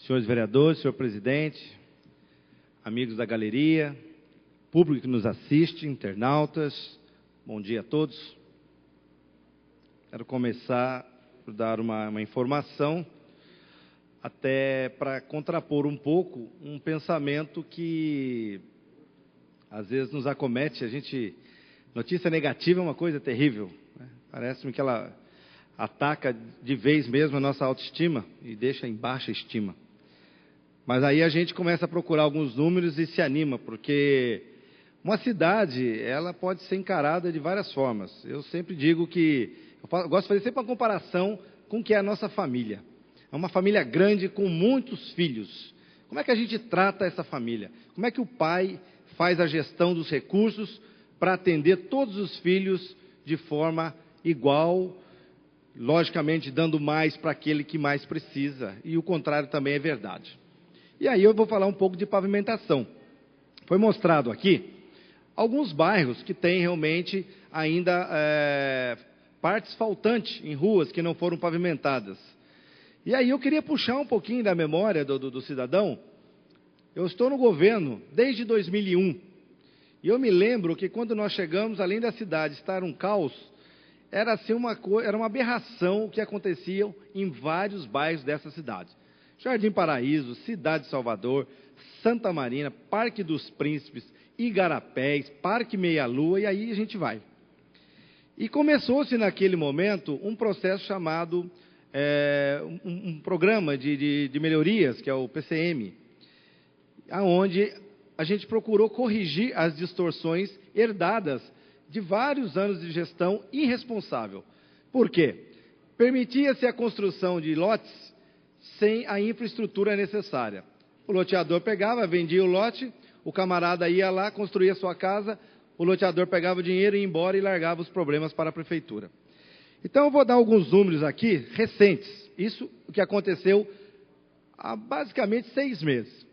Senhores vereadores, senhor presidente, amigos da galeria, público que nos assiste, internautas, bom dia a todos. Quero começar por dar uma informação, até para contrapor um pouco um pensamento que às vezes nos acomete. Notícia negativa é uma coisa terrível, né? Parece-me que ela ataca de vez mesmo a nossa autoestima e deixa em baixa estima. Mas aí a gente começa a procurar alguns números e se anima, porque uma cidade, ela pode ser encarada de várias formas. Eu sempre digo que, eu gosto de fazer sempre uma comparação com o que é a nossa família. É uma família grande com muitos filhos. Como é que a gente trata essa família? Como é que o pai faz a gestão dos recursos para atender todos os filhos de forma igual, logicamente dando mais para aquele que mais precisa, e o contrário também é verdade. E aí eu vou falar um pouco de pavimentação. Foi mostrado aqui alguns bairros que têm realmente ainda partes faltantes em ruas que não foram pavimentadas. E aí eu queria puxar um pouquinho da memória do cidadão. Eu estou no governo desde 2001. E eu me lembro que quando nós chegamos, além da cidade estar um caos, era assim era uma aberração o que acontecia em vários bairros dessa cidade. Jardim Paraíso, Cidade de Salvador, Santa Marina, Parque dos Príncipes, Igarapés, Parque Meia Lua, e aí a gente vai. E começou-se naquele momento um processo chamado, um programa de melhorias, que é o PCM, onde a gente procurou corrigir as distorções herdadas de vários anos de gestão irresponsável. Por quê? Permitia-se a construção de lotes sem a infraestrutura necessária. O loteador pegava, vendia o lote, o camarada ia lá, construía sua casa, o loteador pegava o dinheiro, ia embora e largava os problemas para a prefeitura. Então eu vou dar alguns números aqui, recentes. Isso o que aconteceu há basicamente 6 meses.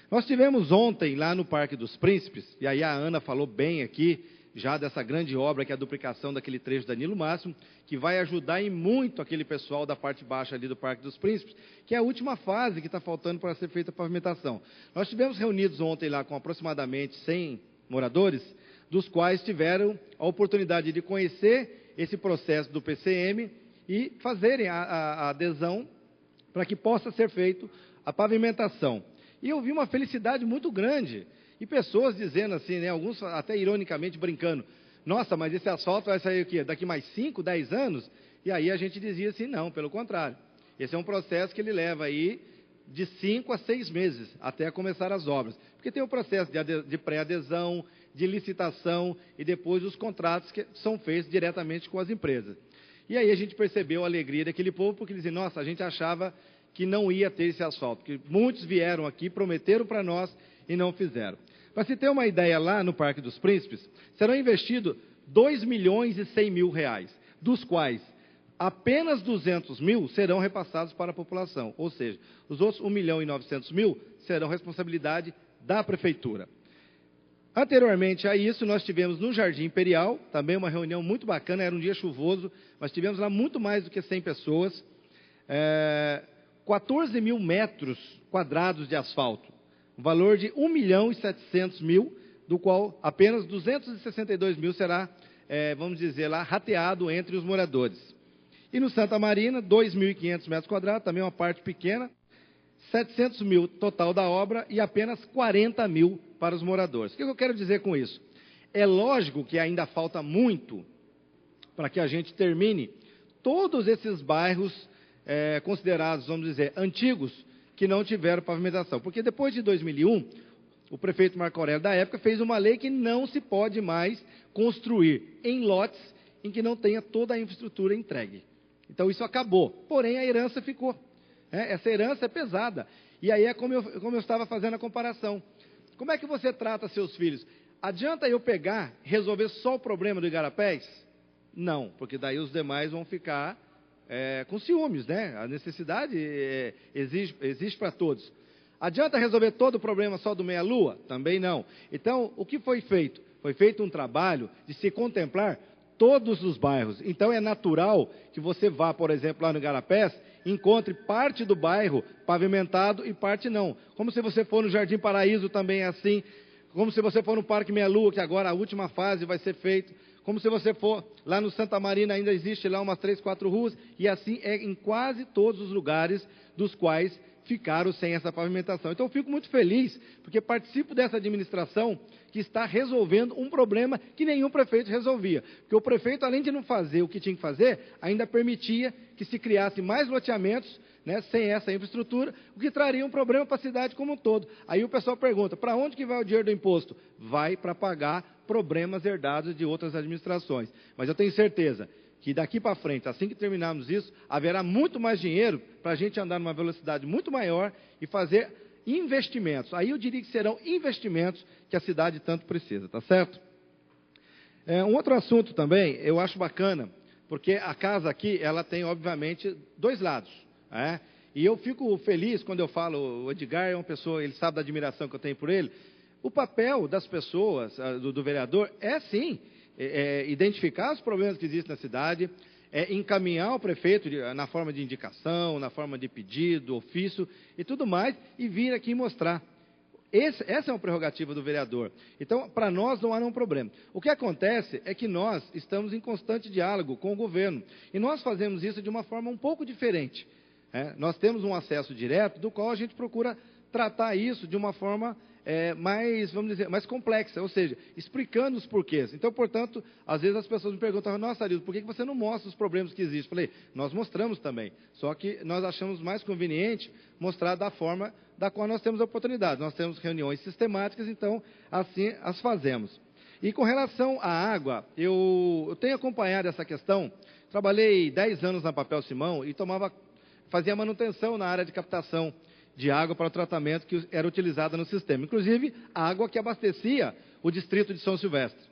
Nós tivemos ontem lá no Parque dos Príncipes, e aí a Ana falou bem aqui, já dessa grande obra que é a duplicação daquele trecho Danilo Máximo, que vai ajudar em muito aquele pessoal da parte baixa ali do Parque dos Príncipes, que é a última fase que está faltando para ser feita a pavimentação. Nós tivemos reunidos ontem lá com aproximadamente 100 moradores, dos quais tiveram a oportunidade de conhecer esse processo do PCM e fazerem a adesão para que possa ser feito a pavimentação. E eu vi uma felicidade muito grande. E pessoas dizendo assim, né, alguns até ironicamente brincando, nossa, mas esse asfalto vai sair o quê? Daqui mais 5, 10 anos? E aí a gente dizia assim, não, pelo contrário. Esse é um processo que ele leva aí de 5 a 6 meses até começar as obras. Porque tem o processo de pré-adesão, de licitação e depois os contratos que são feitos diretamente com as empresas. E aí a gente percebeu a alegria daquele povo, porque eles diziam, nossa, a gente achava que não ia ter esse asfalto, porque muitos vieram aqui, prometeram para nós e não fizeram. Para se ter uma ideia, lá no Parque dos Príncipes, serão investidos 2 milhões e 100 mil reais, dos quais apenas 200 mil serão repassados para a população, ou seja, os outros 1 milhão e 900 mil serão responsabilidade da prefeitura. Anteriormente a isso, nós tivemos no Jardim Imperial, também uma reunião muito bacana, era um dia chuvoso, mas tivemos lá muito mais do que 100 pessoas, 14 mil metros quadrados de asfalto, um valor de 1 milhão e 700 mil, do qual apenas 262 mil será, vamos dizer lá, rateado entre os moradores. E no Santa Marina, 2.500 metros quadrados, também uma parte pequena, 700 mil total da obra e apenas 40 mil para os moradores. O que eu quero dizer com isso? É lógico que ainda falta muito para que a gente termine todos esses bairros considerados, vamos dizer, antigos, que não tiveram pavimentação. Porque depois de 2001, o prefeito Marco Aurélio da época fez uma lei que não se pode mais construir em lotes em que não tenha toda a infraestrutura entregue. Então isso acabou, porém a herança ficou. Essa herança é pesada. E aí é como eu estava fazendo a comparação. Como é que você trata seus filhos? Adianta eu pegar, resolver só o problema do Igarapés? Não, porque daí os demais vão ficar com ciúmes, né? A necessidade existe para todos. Adianta resolver todo o problema só do Meia Lua? Também não. Então, o que foi feito? Foi feito um trabalho de se contemplar todos os bairros. Então, é natural que você vá, por exemplo, lá no Igarapés encontre parte do bairro pavimentado e parte não. Como se você for no Jardim Paraíso também é assim, como se você for no Parque Meia Lua, que agora a última fase vai ser feita, como se você for lá no Santa Marina, ainda existe lá umas 3, 4 ruas, e assim é em quase todos os lugares dos quais ficaram sem essa pavimentação. Então eu fico muito feliz, porque participo dessa administração que está resolvendo um problema que nenhum prefeito resolvia. Porque o prefeito, além de não fazer o que tinha que fazer, ainda permitia que se criasse mais loteamentos, né, sem essa infraestrutura, o que traria um problema para a cidade como um todo. Aí o pessoal pergunta, para onde que vai o dinheiro do imposto? Vai para pagar problemas herdados de outras administrações. Mas eu tenho certeza que daqui para frente, assim que terminarmos isso, haverá muito mais dinheiro para a gente andar numa velocidade muito maior e fazer investimentos. Aí eu diria que serão investimentos que a cidade tanto precisa, tá certo? Um outro assunto também, eu acho bacana, porque a casa aqui, ela tem, obviamente, 2 lados, né? E eu fico feliz quando eu falo, o Edgar é uma pessoa, ele sabe da admiração que eu tenho por ele. O papel das pessoas, do vereador, é sim, identificar os problemas que existem na cidade, encaminhar o prefeito na forma de indicação, na forma de pedido, ofício e tudo mais, e vir aqui mostrar. Essa é uma prerrogativa do vereador. Então, para nós não há nenhum problema. O que acontece é que nós estamos em constante diálogo com o governo, e nós fazemos isso de uma forma um pouco diferente. Nós temos um acesso direto, do qual a gente procura tratar isso de uma forma mais, vamos dizer, mais complexa, ou seja, explicando os porquês. Então, portanto, às vezes as pessoas me perguntam, nossa, Arildo, por que você não mostra os problemas que existem? Falei, nós mostramos também, só que nós achamos mais conveniente mostrar da forma da qual nós temos a oportunidade. Nós temos reuniões sistemáticas, então, assim as fazemos. E com relação à água, eu tenho acompanhado essa questão, trabalhei 10 anos na Papel Simão e fazia manutenção na área de captação de água para o tratamento que era utilizada no sistema. Inclusive, a água que abastecia o distrito de São Silvestre.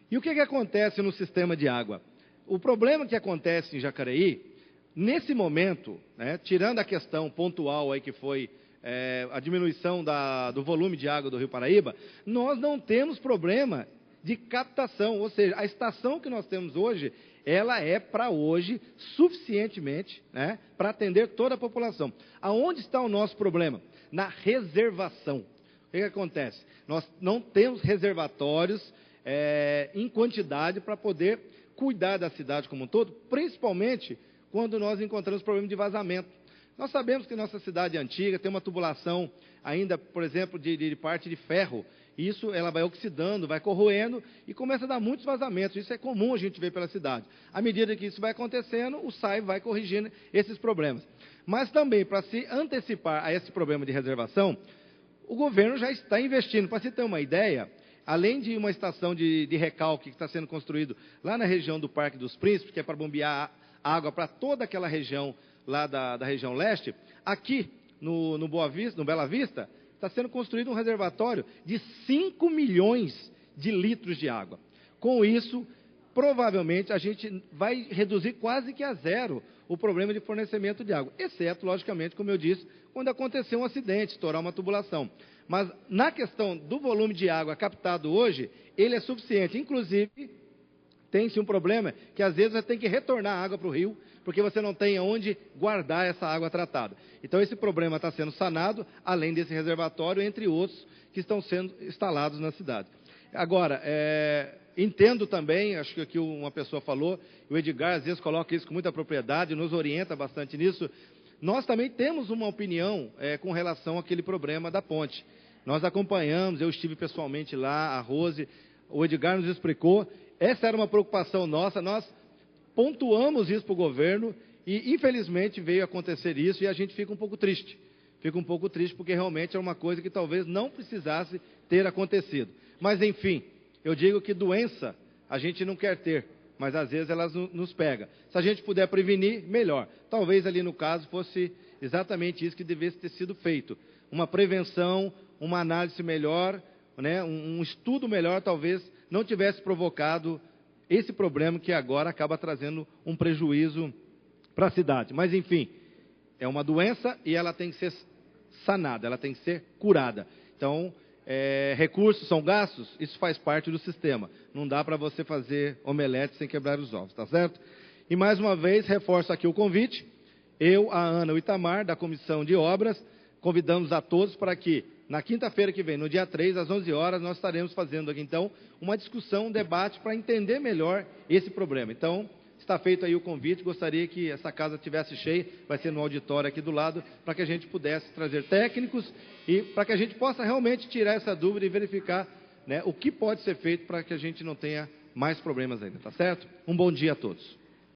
E o que acontece no sistema de água? O problema que acontece em Jacareí, nesse momento, né, tirando a questão pontual aí que foi a diminuição do volume de água do Rio Paraíba, nós não temos problema de captação, ou seja, a estação que nós temos hoje, ela é para hoje suficientemente, né, para atender toda a população. Aonde está o nosso problema? Na reservação. O que acontece? Nós não temos reservatórios em quantidade para poder cuidar da cidade como um todo, principalmente quando nós encontramos problema de vazamento. Nós sabemos que nossa cidade é antiga, tem uma tubulação ainda, por exemplo, de parte de ferro. Isso ela vai oxidando, vai corroendo e começa a dar muitos vazamentos. Isso é comum a gente ver pela cidade. À medida que isso vai acontecendo, o SAI vai corrigindo esses problemas. Mas também, para se antecipar a esse problema de reservação, o governo já está investindo. Para se ter uma ideia, além de uma estação de recalque que está sendo construído lá na região do Parque dos Príncipes, que é para bombear água para toda aquela região lá da região leste, aqui no Bela Vista, está sendo construído um reservatório de 5 milhões de litros de água. Com isso, provavelmente, a gente vai reduzir quase que a zero o problema de fornecimento de água. Exceto, logicamente, como eu disse, quando acontecer um acidente, estourar uma tubulação. Mas, na questão do volume de água captado hoje, ele é suficiente. Inclusive, tem-se um problema que, às vezes, você tem que retornar a água para o rio, porque você não tem onde guardar essa água tratada. Então, esse problema está sendo sanado, além desse reservatório, entre outros que estão sendo instalados na cidade. Agora, entendo também, acho que aqui uma pessoa falou, o Edgar às vezes coloca isso com muita propriedade, nos orienta bastante nisso. Nós também temos uma opinião com relação àquele problema da ponte. Nós acompanhamos, eu estive pessoalmente lá, a Rose, o Edgar nos explicou, essa era uma preocupação nossa, nós pontuamos isso para o governo e, infelizmente, veio acontecer isso e a gente fica um pouco triste. Fica um pouco triste porque realmente é uma coisa que talvez não precisasse ter acontecido. Mas, enfim, eu digo que doença a gente não quer ter, mas às vezes elas nos pegam. Se a gente puder prevenir, melhor. Talvez ali no caso fosse exatamente isso que devesse ter sido feito. Uma prevenção, uma análise melhor, né, um estudo melhor, talvez não tivesse provocado esse problema que agora acaba trazendo um prejuízo para a cidade. Mas, enfim, é uma doença e ela tem que ser sanada, ela tem que ser curada. Então, recursos são gastos, isso faz parte do sistema. Não dá para você fazer omelete sem quebrar os ovos, tá certo? E, mais uma vez, reforço aqui o convite. Eu, a Ana, o Itamar, da Comissão de Obras, convidamos a todos para que, na quinta-feira que vem, no dia 3, às 11 horas, nós estaremos fazendo aqui, então, uma discussão, um debate para entender melhor esse problema. Então, está feito aí o convite, gostaria que essa casa estivesse cheia, vai ser no auditório aqui do lado, para que a gente pudesse trazer técnicos e para que a gente possa realmente tirar essa dúvida e verificar, né, o que pode ser feito para que a gente não tenha mais problemas ainda, tá certo? Um bom dia a todos.